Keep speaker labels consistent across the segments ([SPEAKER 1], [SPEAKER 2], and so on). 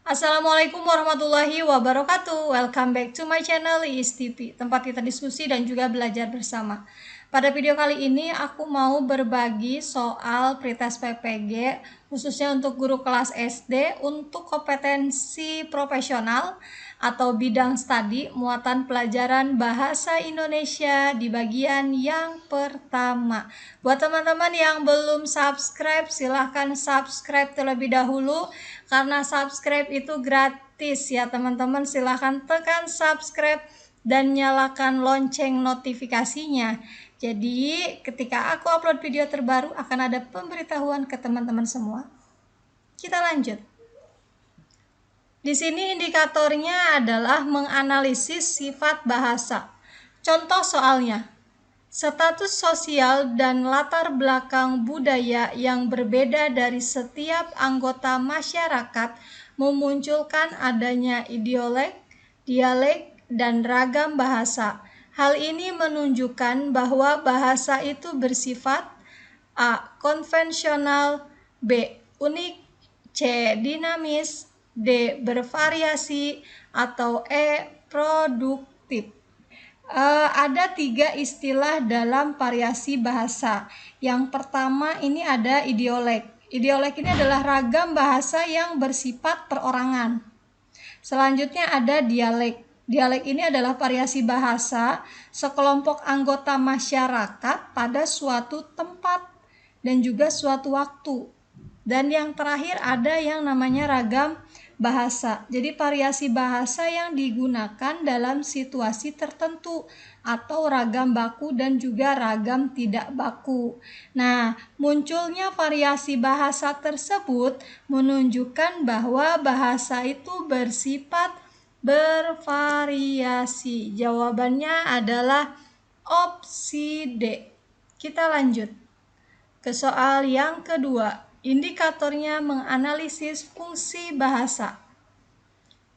[SPEAKER 1] Assalamualaikum warahmatullahi wabarakatuh. Welcome back to my channel Iis TV, tempat kita diskusi dan juga belajar bersama. Pada video kali ini aku mau berbagi soal pretest PPG khususnya untuk guru kelas SD untuk kompetensi profesional atau bidang studi muatan pelajaran bahasa Indonesia di bagian yang pertama. Buat teman-teman yang belum subscribe, silahkan subscribe terlebih dahulu karena subscribe itu gratis ya teman-teman. Silahkan tekan subscribe dan nyalakan lonceng notifikasinya. Jadi ketika aku upload video terbaru akan ada pemberitahuan ke teman-teman semua. Kita lanjut. Di sini indikatornya adalah menganalisis sifat bahasa. Contoh soalnya, status sosial dan latar belakang budaya yang berbeda dari setiap anggota masyarakat memunculkan adanya idiolek, dialek, dan ragam bahasa. Hal ini menunjukkan bahwa bahasa itu bersifat A. konvensional, B. unik, C. dinamis, D. bervariasi, atau E. produktif. Ada 3 istilah dalam variasi bahasa. Yang pertama ini ada idiolek. Idiolek ini adalah ragam bahasa yang bersifat perorangan. Selanjutnya ada dialek. Dialek ini adalah variasi bahasa sekelompok anggota masyarakat pada suatu tempat dan juga suatu waktu. Dan yang terakhir ada yang namanya ragam bahasa. Jadi variasi bahasa yang digunakan dalam situasi tertentu atau ragam baku dan juga ragam tidak baku. Nah, munculnya variasi bahasa tersebut menunjukkan bahwa bahasa itu bersifat bervariasi. Jawabannya adalah opsi D. Kita lanjut ke soal yang kedua. Indikatornya menganalisis fungsi bahasa.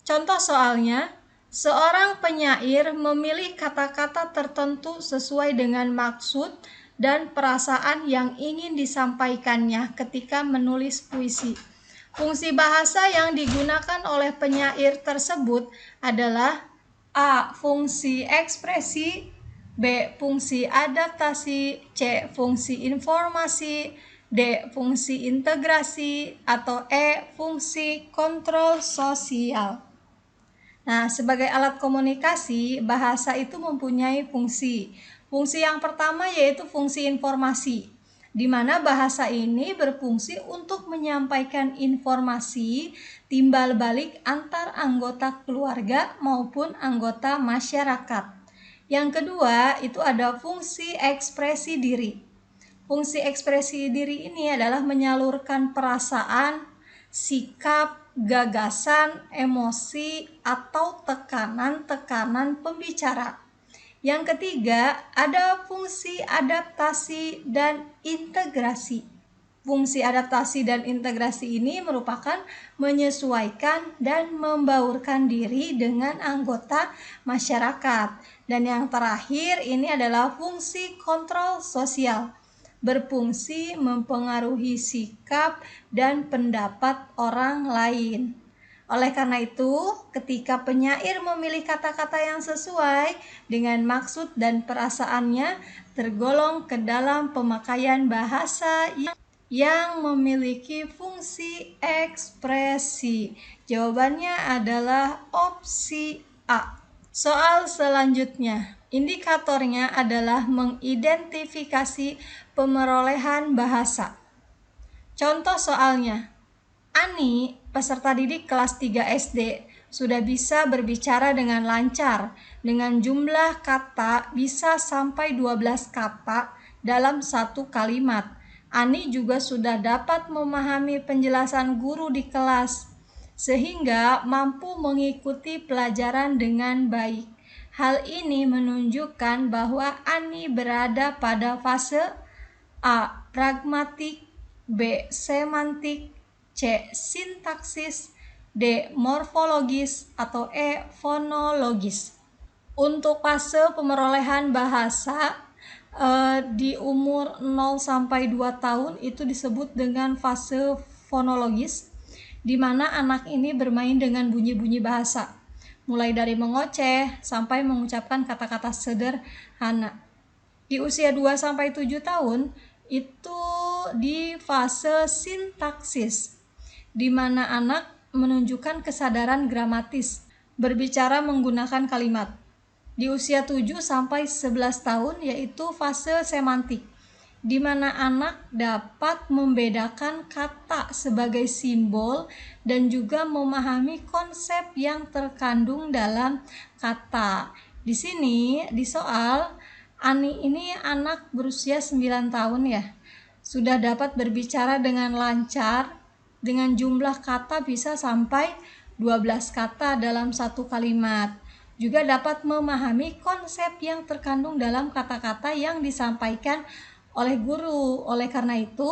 [SPEAKER 1] Contoh soalnya, seorang penyair memilih kata-kata tertentu sesuai dengan maksud dan perasaan yang ingin disampaikannya ketika menulis puisi. Fungsi bahasa yang digunakan oleh penyair tersebut adalah A. fungsi ekspresi, B. fungsi adaptasi, C. fungsi informasi, D. fungsi integrasi, atau E. fungsi kontrol sosial. Nah, sebagai alat komunikasi, bahasa itu mempunyai fungsi. Fungsi yang pertama yaitu fungsi informasi, di mana bahasa ini berfungsi untuk menyampaikan informasi timbal balik antar anggota keluarga maupun anggota masyarakat. Yang kedua, itu ada fungsi ekspresi diri. Fungsi ekspresi diri ini adalah menyalurkan perasaan, sikap, gagasan, emosi, atau tekanan-tekanan pembicara. Yang ketiga, ada fungsi adaptasi dan integrasi. Fungsi adaptasi dan integrasi ini merupakan menyesuaikan dan membaurkan diri dengan anggota masyarakat. Dan yang terakhir ini adalah fungsi kontrol sosial, berfungsi mempengaruhi sikap dan pendapat orang lain. Oleh karena itu, ketika penyair memilih kata-kata yang sesuai dengan maksud dan perasaannya, tergolong ke dalam pemakaian bahasa yang memiliki fungsi ekspresi. Jawabannya adalah opsi A. Soal selanjutnya, indikatornya adalah mengidentifikasi pemerolehan bahasa. Contoh soalnya, Ani, peserta didik kelas 3 SD, sudah bisa berbicara dengan lancar, dengan jumlah kata bisa sampai 12 kata dalam satu kalimat. Ani juga sudah dapat memahami penjelasan guru di kelas, sehingga mampu mengikuti pelajaran dengan baik. Hal ini menunjukkan bahwa Ani berada pada fase A. pragmatik, B. semantik, C. sintaksis, D. morfologis, atau E. fonologis. Untuk fase pemerolehan bahasa di umur 0 sampai 2 tahun itu disebut dengan fase fonologis, di mana anak ini bermain dengan bunyi-bunyi bahasa, mulai dari mengoceh sampai mengucapkan kata-kata sederhana. Di usia 2-7 tahun itu di fase sintaksis, di mana anak menunjukkan kesadaran gramatis, berbicara menggunakan kalimat. Di usia 7-11 tahun yaitu fase semantik, di mana anak dapat membedakan kata sebagai simbol dan juga memahami konsep yang terkandung dalam kata. Di sini di soal Ani ini anak berusia 9 tahun ya. Sudah dapat berbicara dengan lancar dengan jumlah kata bisa sampai 12 kata dalam satu kalimat. Juga dapat memahami konsep yang terkandung dalam kata-kata yang disampaikan oleh guru. Oleh karena itu,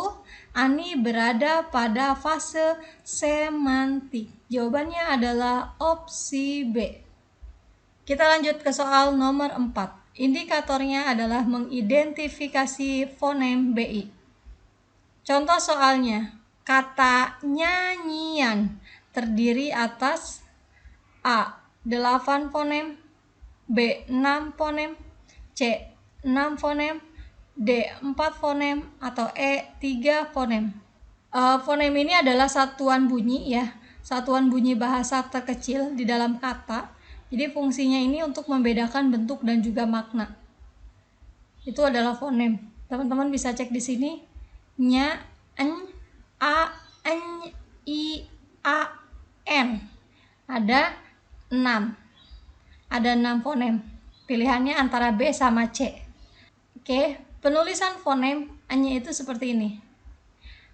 [SPEAKER 1] Ani berada pada fase semantik. Jawabannya adalah opsi B. Kita lanjut ke soal nomor 4. Indikatornya adalah mengidentifikasi fonem BI. Contoh soalnya, kata nyanyian terdiri atas A. 8 fonem, B. 6 fonem, C. 6 fonem, D. 4 fonem, atau E. 3 fonem. Fonem ini adalah satuan bunyi ya, satuan bunyi bahasa terkecil di dalam kata. Jadi fungsinya ini untuk membedakan bentuk dan juga makna. Itu adalah fonem. Teman-teman bisa cek di sini. Nya, en, a, en, i, a, n. Ada 6. Ada 6 fonem. Pilihannya antara B sama C. Oke, penulisan fonem nya itu seperti ini.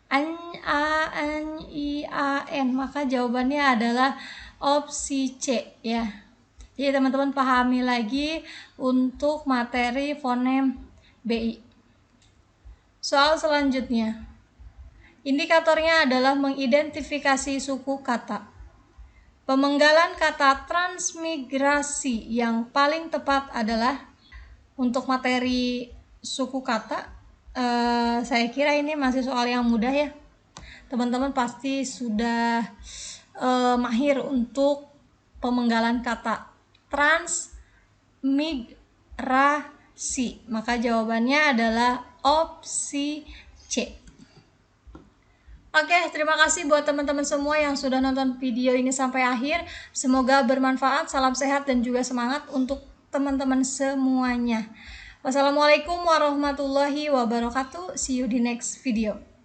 [SPEAKER 1] An, a, n, i, a, n. Maka jawabannya adalah opsi C ya. Jadi teman-teman pahami lagi untuk materi fonem BI. Soal selanjutnya. Indikatornya adalah mengidentifikasi suku kata. Pemenggalan kata transmigrasi yang paling tepat adalah untuk materi suku kata. Saya kira ini masih soal yang mudah ya. Teman-teman pasti sudah mahir untuk pemenggalan kata transmigrasi. Maka jawabannya adalah opsi C. Oke, terima kasih buat teman-teman semua yang sudah nonton video ini sampai akhir. Semoga bermanfaat, salam sehat dan juga semangat untuk teman-teman semuanya. Wassalamualaikum warahmatullahi wabarakatuh. See you di next video.